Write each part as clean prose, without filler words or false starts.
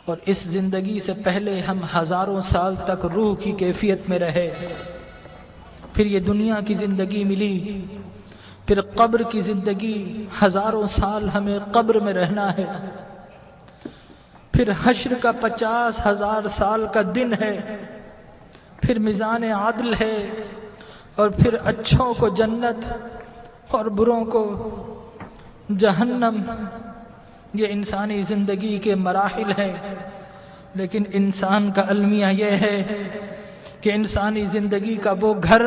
اور اس زندگی سے پہلے ہم ہزاروں سال تک روح کی کیفیت میں رہے، پھر یہ دنیا کی زندگی ملی، پھر قبر کی زندگی، ہزاروں سال ہمیں قبر میں رہنا ہے، پھر حشر کا 50,000 سال کا دن ہے، پھر میزان عدل ہے، اور پھر اچھوں کو جنت اور بروں کو جہنم۔ یہ انسانی زندگی کے مراحل ہیں، لیکن انسان کا المیہ یہ ہے کہ انسانی زندگی کا وہ گھر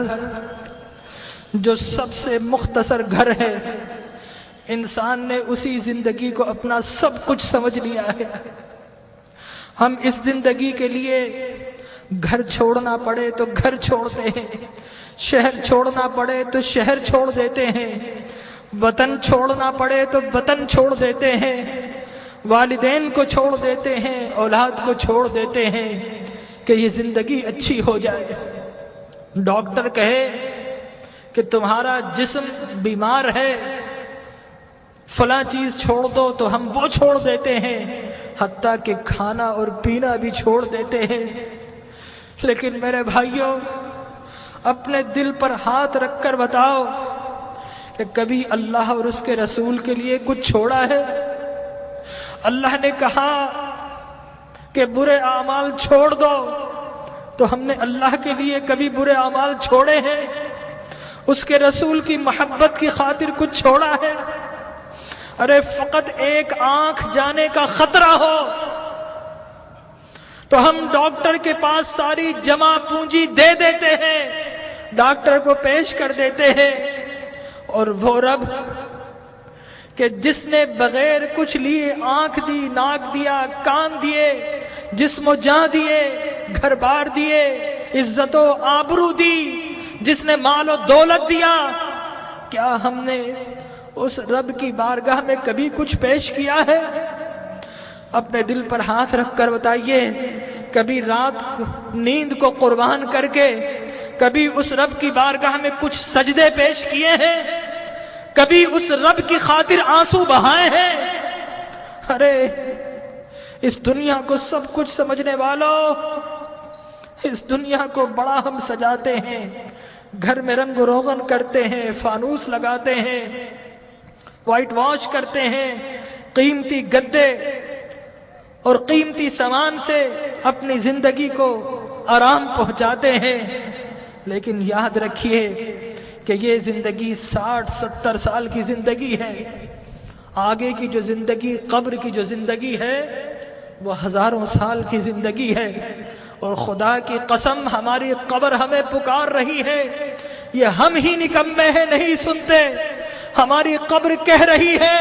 جو سب سے مختصر گھر ہے، انسان نے اسی زندگی کو اپنا سب کچھ سمجھ لیا ہے۔ ہم اس زندگی کے لیے گھر چھوڑنا پڑے تو گھر چھوڑتے ہیں، شہر چھوڑنا پڑے تو شہر چھوڑ دیتے ہیں، وطن چھوڑنا پڑے تو وطن چھوڑ دیتے ہیں، والدین کو چھوڑ دیتے ہیں، اولاد کو چھوڑ دیتے ہیں کہ یہ زندگی اچھی ہو جائے۔ ڈاکٹر کہے کہ تمہارا جسم بیمار ہے، فلاں چیز چھوڑ دو، تو ہم وہ چھوڑ دیتے ہیں، حتیٰ کہ کھانا اور پینا بھی چھوڑ دیتے ہیں۔ لیکن میرے بھائیوں، اپنے دل پر ہاتھ رکھ کر بتاؤ کہ کبھی اللہ اور اس کے رسول کے لیے کچھ چھوڑا ہے؟ اللہ نے کہا کہ برے اعمال چھوڑ دو، تو ہم نے اللہ کے لیے کبھی برے اعمال چھوڑے ہیں؟ اس کے رسول کی محبت کی خاطر کچھ چھوڑا ہے؟ ارے فقط ایک آنکھ جانے کا خطرہ ہو تو ہم ڈاکٹر کے پاس ساری جمع پونجی دے دیتے ہیں، ڈاکٹر کو پیش کر دیتے ہیں، اور وہ رب کہ جس نے بغیر کچھ لیے آنکھ دی، ناک دیا، کان دیے، جسم و جان دیے، گھر بار دیے، عزت و آبرو دی، جس نے مال و دولت دیا، کیا ہم نے اس رب کی بارگاہ میں کبھی کچھ پیش کیا ہے؟ اپنے دل پر ہاتھ رکھ کر بتائیے، کبھی رات نیند کو قربان کر کے کبھی اس رب کی بارگاہ میں کچھ سجدے پیش کیے ہیں؟ کبھی اس رب کی خاطر آنسو بہائے ہیں؟ ارے اس دنیا کو سب کچھ سمجھنے والوں، اس دنیا کو بڑا ہم سجاتے ہیں، گھر میں رنگ و روغن کرتے ہیں، فانوس لگاتے ہیں، وائٹ واش کرتے ہیں، قیمتی گدے اور قیمتی سامان سے اپنی زندگی کو آرام پہنچاتے ہیں، لیکن یاد رکھیے کہ یہ زندگی 60-70 سال کی زندگی ہے۔ آگے کی جو زندگی، قبر کی جو زندگی ہے، وہ ہزاروں سال کی زندگی ہے، اور خدا کی قسم ہماری قبر ہمیں پکار رہی ہے۔ یہ ہم ہی نکمے ہیں، نہیں سنتے، ہماری قبر کہہ رہی ہے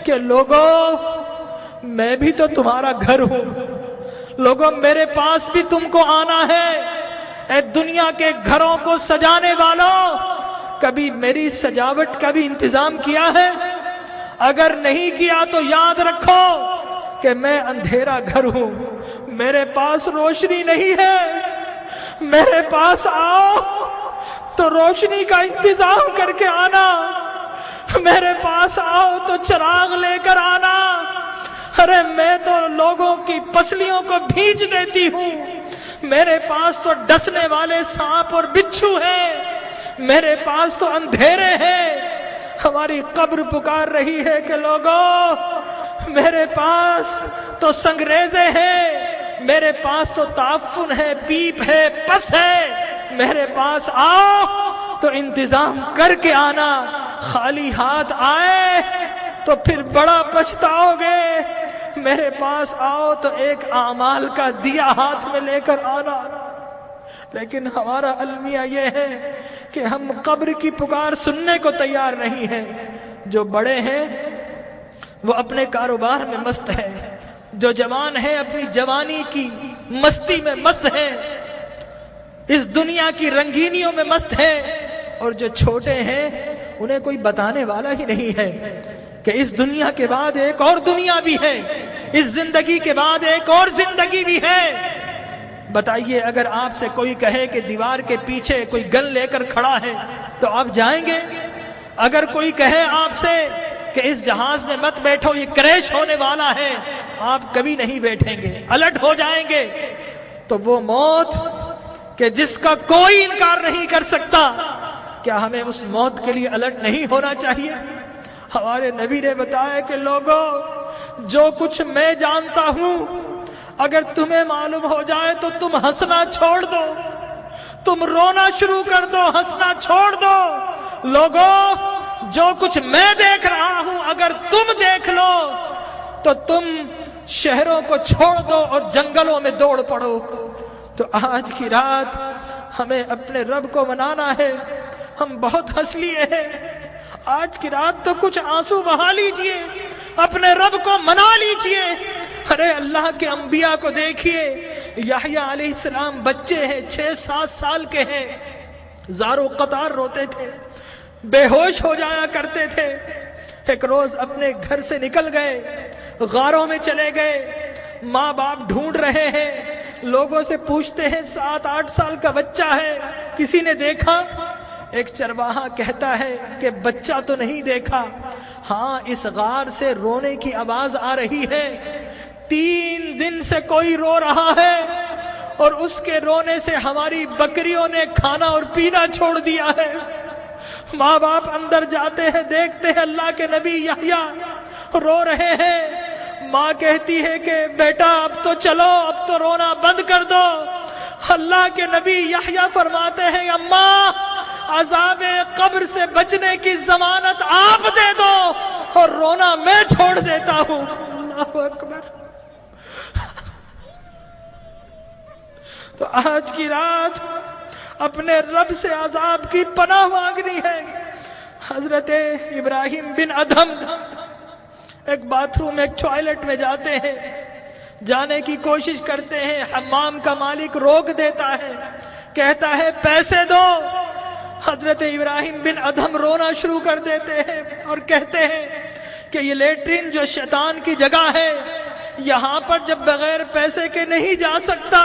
کہ لوگوں میں بھی تو تمہارا گھر ہوں، لوگوں میرے پاس بھی تم کو آنا ہے۔ اے دنیا کے گھروں کو سجانے والوں، کبھی میری سجاوٹ کا بھی انتظام کیا ہے؟ اگر نہیں کیا تو یاد رکھو کہ میں اندھیرا گھر ہوں، میرے پاس روشنی نہیں ہے، میرے پاس آؤ تو روشنی کا انتظام کر کے آنا، میرے پاس آؤ تو چراغ لے کر آنا۔ ارے میں تو لوگوں کی پسلیوں کو بھیج دیتی ہوں، میرے پاس تو ڈسنے والے سانپ اور بچھو ہیں، میرے پاس تو اندھیرے ہیں۔ ہماری قبر پکار رہی ہے کہ لوگوں میرے پاس تو سنگریزے ہیں، میرے پاس تو تعفن ہے، پیپ ہے، پس ہے، میرے پاس آؤ تو انتظام کر کے آنا۔ خالی ہاتھ آئے تو پھر بڑا پچھتاؤ گے، میرے پاس آؤ تو ایک اعمال کا دیا ہاتھ میں لے کر آنا۔ لیکن ہمارا المیہ یہ ہے کہ ہم قبر کی پکار سننے کو تیار نہیں ہیں۔ جو بڑے ہیں وہ اپنے کاروبار میں مست ہے، جو جوان ہیں اپنی جوانی کی مستی میں مست ہیں، اس دنیا کی رنگینیوں میں مست ہیں، اور جو چھوٹے ہیں انہیں کوئی بتانے والا ہی نہیں ہے کہ اس دنیا کے بعد ایک اور دنیا بھی ہے، اس زندگی کے بعد ایک اور زندگی بھی ہے۔ بتائیے، اگر آپ سے کوئی کہے کہ دیوار کے پیچھے کوئی گن لے کر کھڑا ہے تو آپ جائیں گے؟ اگر کوئی کہے آپ سے کہ اس جہاز میں مت بیٹھو، یہ کریش ہونے والا ہے، آپ کبھی نہیں بیٹھیں گے، الٹ ہو جائیں گے۔ تو وہ موت کہ جس کا کوئی انکار نہیں کر سکتا، کیا ہمیں اس موت کے لیے الٹ نہیں ہونا چاہیے؟ ہمارے نبی نے بتایا کہ لوگوں، جو کچھ میں جانتا ہوں اگر تمہیں معلوم ہو جائے تو تم ہنسنا چھوڑ دو، تم رونا شروع کر دو، ہنسنا چھوڑ دو۔ لوگوں، جو کچھ میں دیکھ رہا ہوں اگر تم دیکھ لو تو تم شہروں کو چھوڑ دو اور جنگلوں میں دوڑ پڑو۔ تو آج کی رات ہمیں اپنے رب کو منانا ہے۔ ہم بہت ہنس لیے ہیں، آج کی رات تو کچھ آنسو بہا لیجئے، اپنے رب کو منا لیجئے۔ ارے اللہ کے انبیاء کو دیکھیے، یحییٰ علیہ السلام بچے ہیں، 6-7 سال کے ہیں، زارو قطار روتے تھے، بے ہوش ہو جایا کرتے تھے۔ ایک روز اپنے گھر سے نکل گئے، غاروں میں چلے گئے، ماں باپ ڈھونڈ رہے ہیں، لوگوں سے پوچھتے ہیں 7-8 سال کا بچہ ہے، کسی نے دیکھا؟ ایک چرواہا کہتا ہے کہ بچہ تو نہیں دیکھا، ہاں اس غار سے رونے کی آواز آ رہی ہے، 3 دن سے کوئی رو رہا ہے اور اس کے رونے سے ہماری بکریوں نے کھانا اور پینا چھوڑ دیا ہے۔ ماں باپ اندر جاتے ہیں، دیکھتے ہیں اللہ کے نبی یحییٰ رو رہے ہیں۔ ماں کہتی ہے کہ بیٹا اب تو چلو، اب تو رونا بند کر دو۔ اللہ کے نبی یحییٰ فرماتے ہیں اماں، عذاب قبر سے بچنے کی ضمانت آپ دے دو اور رونا میں چھوڑ دیتا ہوں۔ اللہ اکبر۔ تو آج کی رات اپنے رب سے عذاب کی پناہ مانگنی ہے۔ حضرت ابراہیم بن ادھم ایک باتھ روم، ایک ٹوائلٹ میں جاتے ہیں، جانے کی کوشش کرتے ہیں، حمام کا مالک روک دیتا ہے، کہتا ہے پیسے دو۔ حضرت ابراہیم بن ادھم رونا شروع کر دیتے ہیں اور کہتے ہیں کہ یہ لیٹرین جو شیطان کی جگہ ہے، یہاں پر جب بغیر پیسے کے نہیں جا سکتا،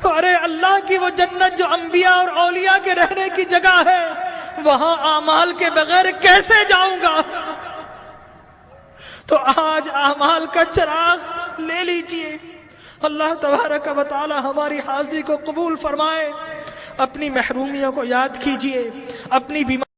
ارے اللہ کی وہ جنت جو انبیاء اور اولیاء کے رہنے کی جگہ ہے، وہاں اعمال کے بغیر کیسے جاؤں گا؟ تو آج اعمال کا چراغ لے لیجئے۔ اللہ تبارک و تعالی ہماری حاضری کو قبول فرمائے۔ اپنی محرومیوں کو یاد کیجئے، اپنی بیماری